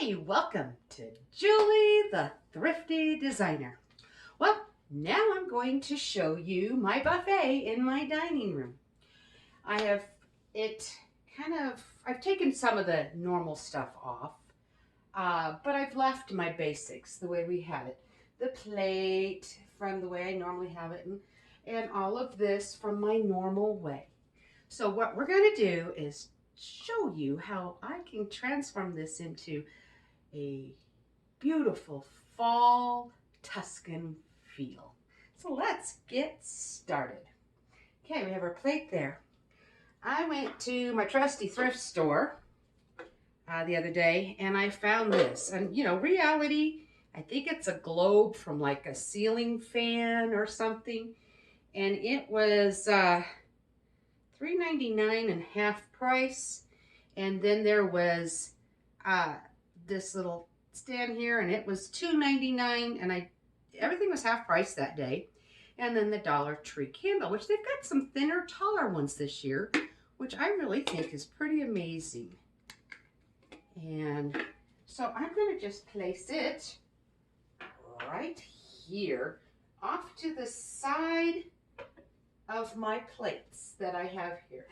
Hey, welcome to Julie the Thrifty Designer. Well, now I'm going to show you my buffet in my dining room. I have I've taken some of the normal stuff off, but I've left my basics the way we have it. The plate from the way I normally have it, and all of this from my normal way. So what we're going to do is show you how I can transform this into a beautiful fall Tuscan feel. So let's get started. Okay, we have our plate there. I went to my trusty thrift store the other day and I found this. And reality, I think it's a globe from like a ceiling fan or something. And it was $3.99 and half price. And then there was this little stand here, and it was $2.99, and everything was half price that day. And then the Dollar Tree candle, which they've got some thinner, taller ones this year, which I really think is pretty amazing. And so I'm going to just place it right here off to the side of my plates that I have here.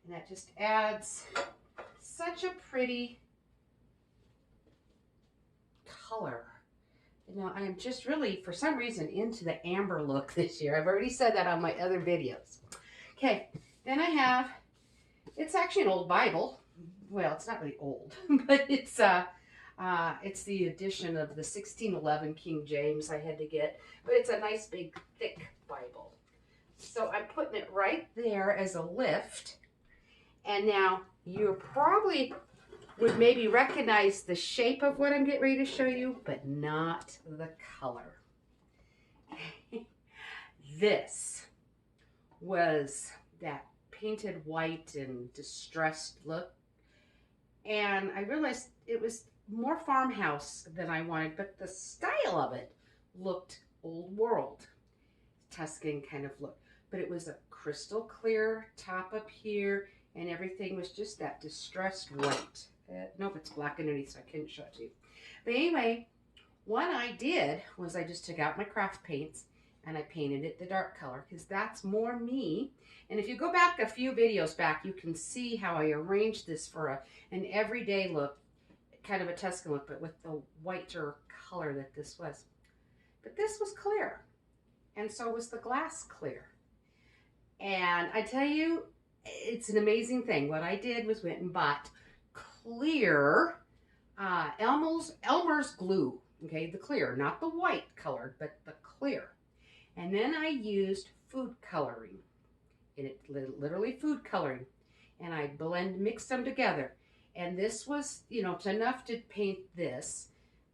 And that just adds such a pretty color. I am just really, for some reason, into the amber look this year. I've already said that on my other videos. Okay, then I have, it's actually an old Bible. Well, it's not really old, but it's the edition of the 1611 King James I had to get, but it's a nice big thick Bible. So I'm putting it right there as a lift. And now you probably would maybe recognize the shape of what I'm getting ready to show you, but not the color. This was that painted white and distressed look. And I realized it was more farmhouse than I wanted, but the style of it looked old world, Tuscan kind of look. But it was a crystal clear top up here, and everything was just that distressed white. Nope, it's black underneath, so I couldn't show it to you. But anyway, what I did was I just took out my craft paints and I painted it the dark color because that's more me. And if you go back a few videos back, you can see how I arranged this for an everyday look, kind of a Tuscan look, but with the whiter color that this was. But this was clear, and so was the glass clear. And I tell you, it's an amazing thing. What I did was went and bought clear Elmer's glue. Okay, the clear, not the white colored, but the clear. And then I used food coloring. Literally food coloring. And I mixed them together. And this was, it's enough to paint this.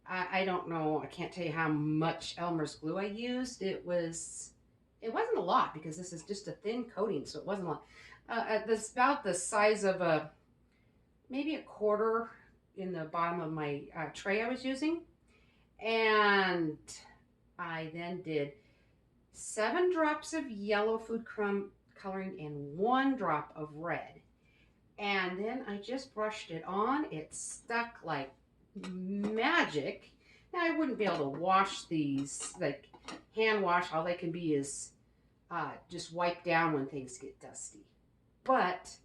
I don't know, I can't tell you how much Elmer's glue I used. It wasn't a lot because this is just a thin coating, so it wasn't a lot. It's about the size of maybe a quarter in the bottom of my tray I was using. And I then did 7 drops of yellow food coloring and 1 drop of red. And then I just brushed it on. It stuck like magic. Now I wouldn't be able to wash these, like hand wash. All they can be is just wipe down when things get dusty. But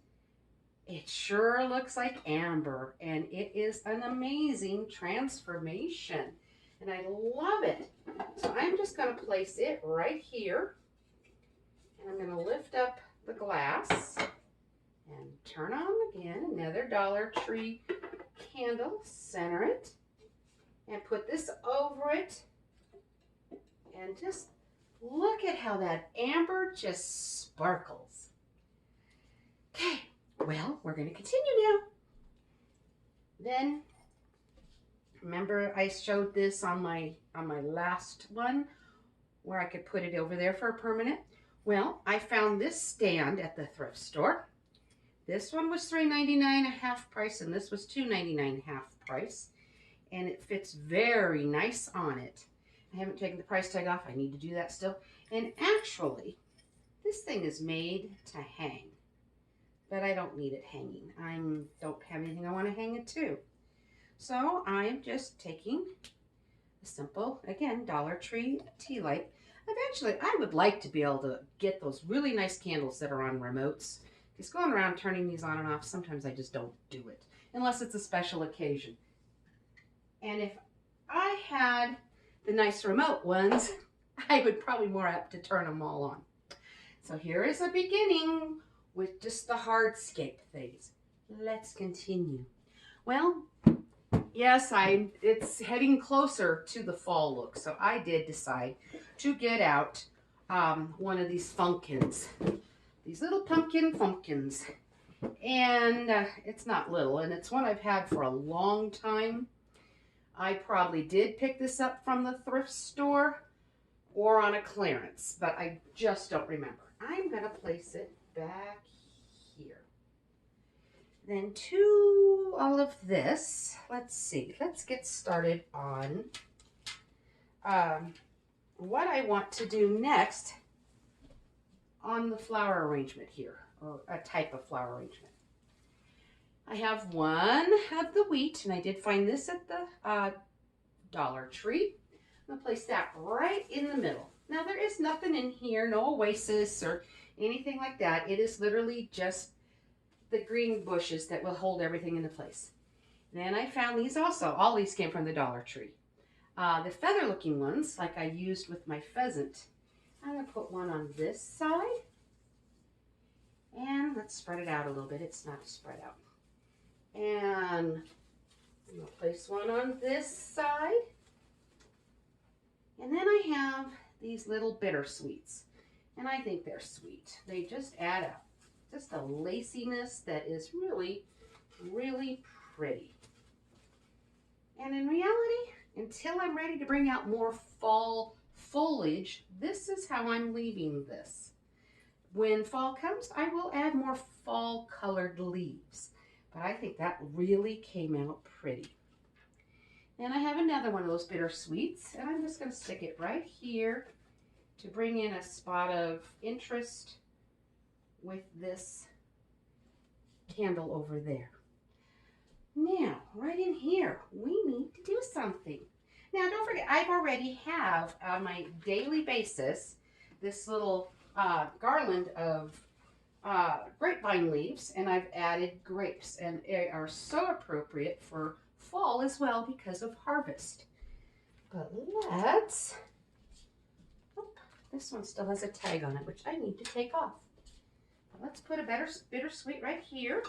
it sure looks like amber, and it is an amazing transformation, and I love it. So I'm just going to place it right here, and I'm going to lift up the glass and turn on again another Dollar Tree candle, center it, and put this over it, and just look at how that amber just sparkles. Okay. Well, we're going to continue now. Then, remember I showed this on my last one where I could put it over there for a permanent? Well, I found this stand at the thrift store. This one was $3.99 a half price, and this was $2.99 half price. And it fits very nice on it. I haven't taken the price tag off. I need to do that still. And actually, this thing is made to hang. But I don't need it hanging. I don't have anything I want to hang it to. So I'm just taking a simple, again, Dollar Tree tea light. Eventually, I would like to be able to get those really nice candles that are on remotes. Because going around turning these on and off, sometimes I just don't do it. Unless it's a special occasion. And if I had the nice remote ones, I would probably more apt to turn them all on. So here is a beginning with just the hardscape things. Let's continue. Well, yes, it's heading closer to the fall look, so I did decide to get out one of these pumpkins, these little pumpkins, and it's not little, and it's one I've had for a long time. I probably did pick this up from the thrift store or on a clearance, but I just don't remember. I'm going to place it back here. Then to all of this, let's see, let's get started on what I want to do next on the flower arrangement here, or a type of flower arrangement. I have one of the wheat, and I did find this at the Dollar Tree. I'm going to place that right in the middle. Now there is nothing in here, no oasis or anything like that. It is literally just the green bushes that will hold everything into place. Then I found these also. All these came from the Dollar Tree. The feather looking ones, like I used with my pheasant, I'm going to put one on this side. And let's spread it out a little bit. It's not spread out. And I'm going to place one on this side. And then I have these little bittersweets. And I think they're sweet. They just add up. Just a laciness that is really, really pretty. And in reality, until I'm ready to bring out more fall foliage, this is how I'm leaving this. When fall comes, I will add more fall colored leaves. But I think that really came out pretty. And I have another one of those bittersweets, and I'm just going to stick it right here to bring in a spot of interest with this candle over there. Now, right in here, we need to do something. Now, don't forget, I already have on my daily basis this little garland of grapevine leaves, and I've added grapes, and they are so appropriate for fall as well because of harvest. But let's, this one still has a tag on it, which I need to take off. Let's put a bittersweet right here.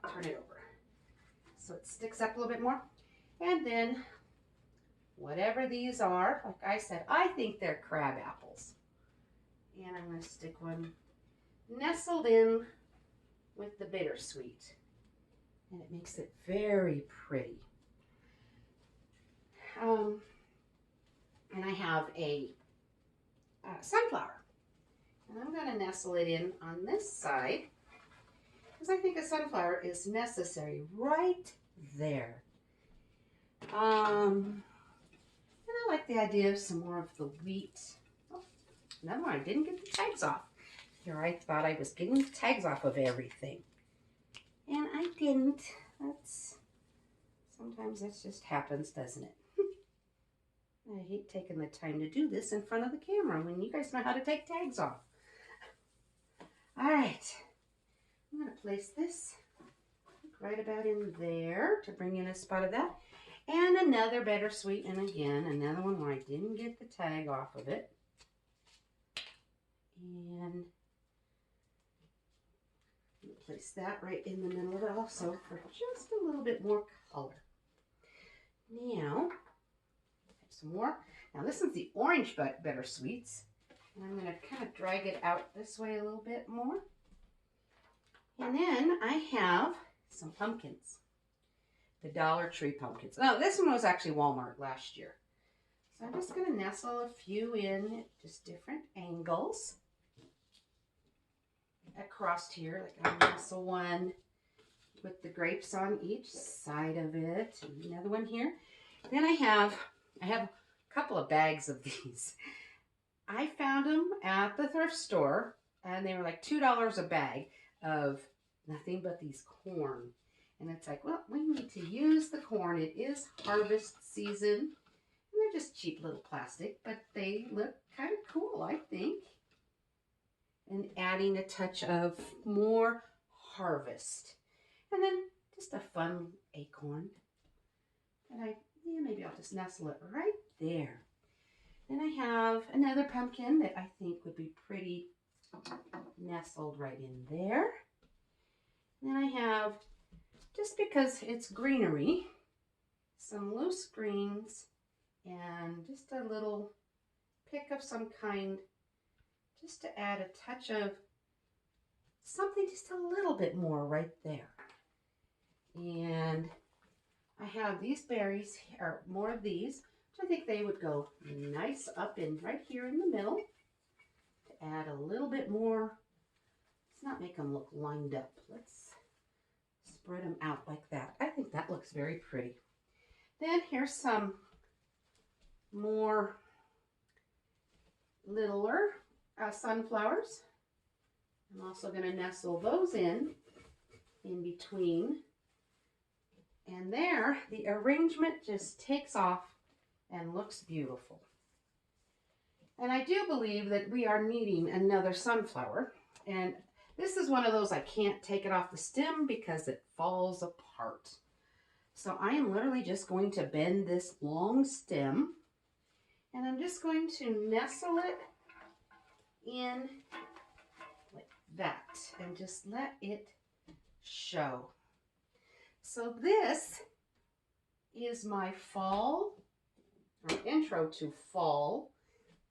I'll turn it over so it sticks up a little bit more. And then whatever these are, like I said, I think they're crab apples. And I'm going to stick one nestled in with the bittersweet. And it makes it very pretty. And I have a sunflower. And I'm going to nestle it in on this side because I think a sunflower is necessary right there. And I like the idea of some more of the wheat. Oh, no, I didn't get the tags off. Here I thought I was getting the tags off of everything. And I didn't. Sometimes that just happens, doesn't it? I hate taking the time to do this in front of the camera when you guys know how to take tags off. All right, I'm going to place this right about in there to bring in a spot of that. And another bittersweet, and again, another one where I didn't get the tag off of it. And place that right in the middle of it also for just a little bit more color. Now, some more. Now this is the orange bittersweets. And I'm going to kind of drag it out this way a little bit more. And then I have some pumpkins. The Dollar Tree pumpkins. Now this one was actually Walmart last year. So I'm just going to nestle a few in at just different angles. Across here, like I'll nestle one with the grapes on each side of it. And another one here. Then I have a couple of bags of these. I found them at the thrift store, and they were like $2 a bag of nothing but these corn. And it's like, well, we need to use the corn. It is harvest season. And they're just cheap little plastic, but they look kind of cool, I think. And adding a touch of more harvest. And then just a fun acorn. And maybe I'll just nestle it right there. Then I have another pumpkin that I think would be pretty nestled right in there. Then I have, just because it's greenery, some loose greens and just a little pick of some kind, just to add a touch of something just a little bit more right there. And I have these berries, or more of these, which I think they would go nice up in right here in the middle to add a little bit more. Let's not make them look lined up. Let's spread them out like that. I think that looks very pretty. Then here's some more littler sunflowers. I'm also going to nestle those in between. And there, the arrangement just takes off and looks beautiful. And I do believe that we are needing another sunflower. And this is one of those I can't take it off the stem because it falls apart. So I am literally just going to bend this long stem. And I'm just going to nestle it in like that and just let it show. So this is my fall, or intro to fall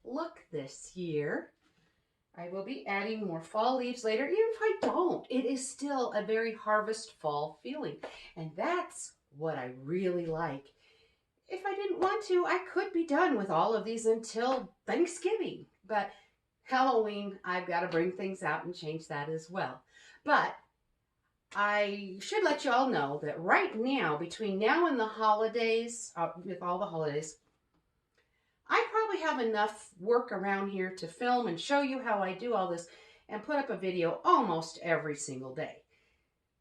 look this year. I will be adding more fall leaves later. Even if I don't, it is still a very harvest fall feeling. And that's what I really like. If I didn't want to, I could be done with all of these until Thanksgiving. But Halloween, I've got to bring things out and change that as well. But I should let you all know that right now, between now and the holidays, with all the holidays, I probably have enough work around here to film and show you how I do all this and put up a video almost every single day.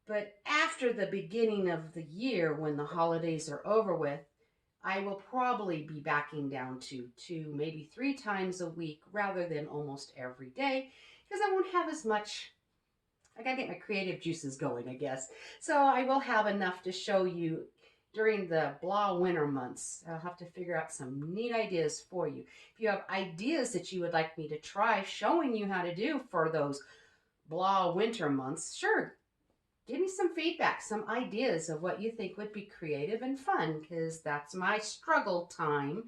But after the beginning of the year, when the holidays are over with, I will probably be backing down to 2, maybe 3 times a week rather than almost every day, because I won't have as much. I gotta get my creative juices going, I guess. So I will have enough to show you during the blah winter months. I'll have to figure out some neat ideas for you. If you have ideas that you would like me to try showing you how to do for those blah winter months, sure, give me some feedback, some ideas of what you think would be creative and fun, because that's my struggle time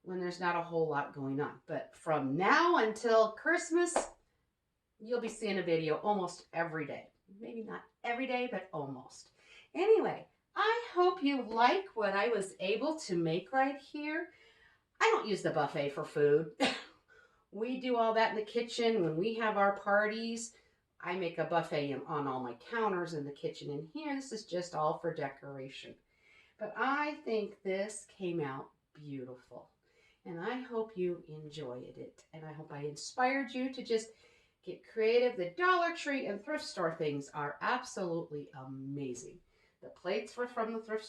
when there's not a whole lot going on. But from now until Christmas, you'll be seeing a video almost every day. Maybe not every day, but almost. Anyway, I hope you like what I was able to make right here. I don't use the buffet for food. We do all that in the kitchen when we have our parties. I make a buffet on all my counters in the kitchen in here. This is just all for decoration. But I think this came out beautiful. And I hope you enjoyed it. And I hope I inspired you to just get creative. The Dollar Tree and thrift store things are absolutely amazing. The plates were from the thrift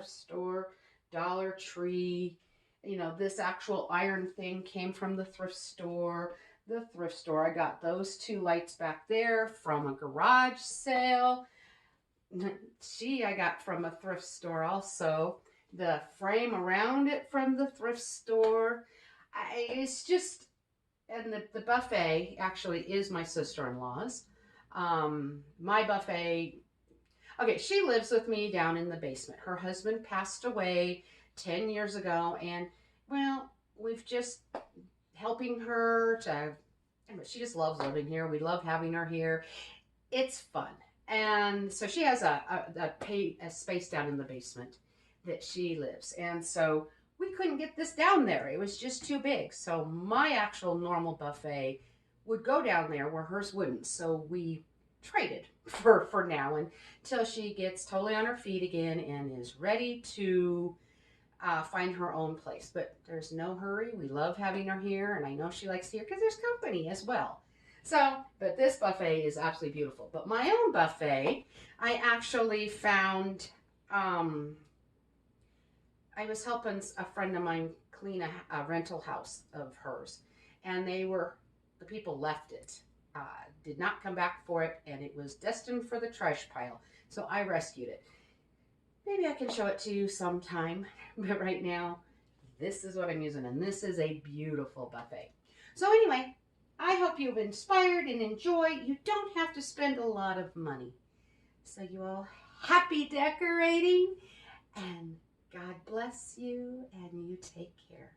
store, Dollar Tree. You know, this actual iron thing came from the thrift store. I got those 2 lights back there from a garage sale. I got from a thrift store also. The frame around it from the thrift store. It's just, and the buffet actually is my sister-in-law's. My buffet, okay, she lives with me down in the basement. Her husband passed away 10 years ago, and, well, we've just helping her to, she just loves living here. We love having her here. It's fun. And so she has a space down in the basement that she lives. And so we couldn't get this down there. It was just too big. So my actual normal buffet would go down there where hers wouldn't. So we traded for now until she gets totally on her feet again and is ready to find her own place. But there's no hurry. We love having her here, and I know she likes here because there's company as well. So, but this buffet is absolutely beautiful. But my own buffet, I actually found, I was helping a friend of mine clean a rental house of hers, and the people left it, did not come back for it, and it was destined for the trash pile. So I rescued it. Maybe I can show it to you sometime, but right now, this is what I'm using, and this is a beautiful buffet. So anyway, I hope you've inspired and enjoyed. You don't have to spend a lot of money. So you all happy decorating, and God bless you, and you take care.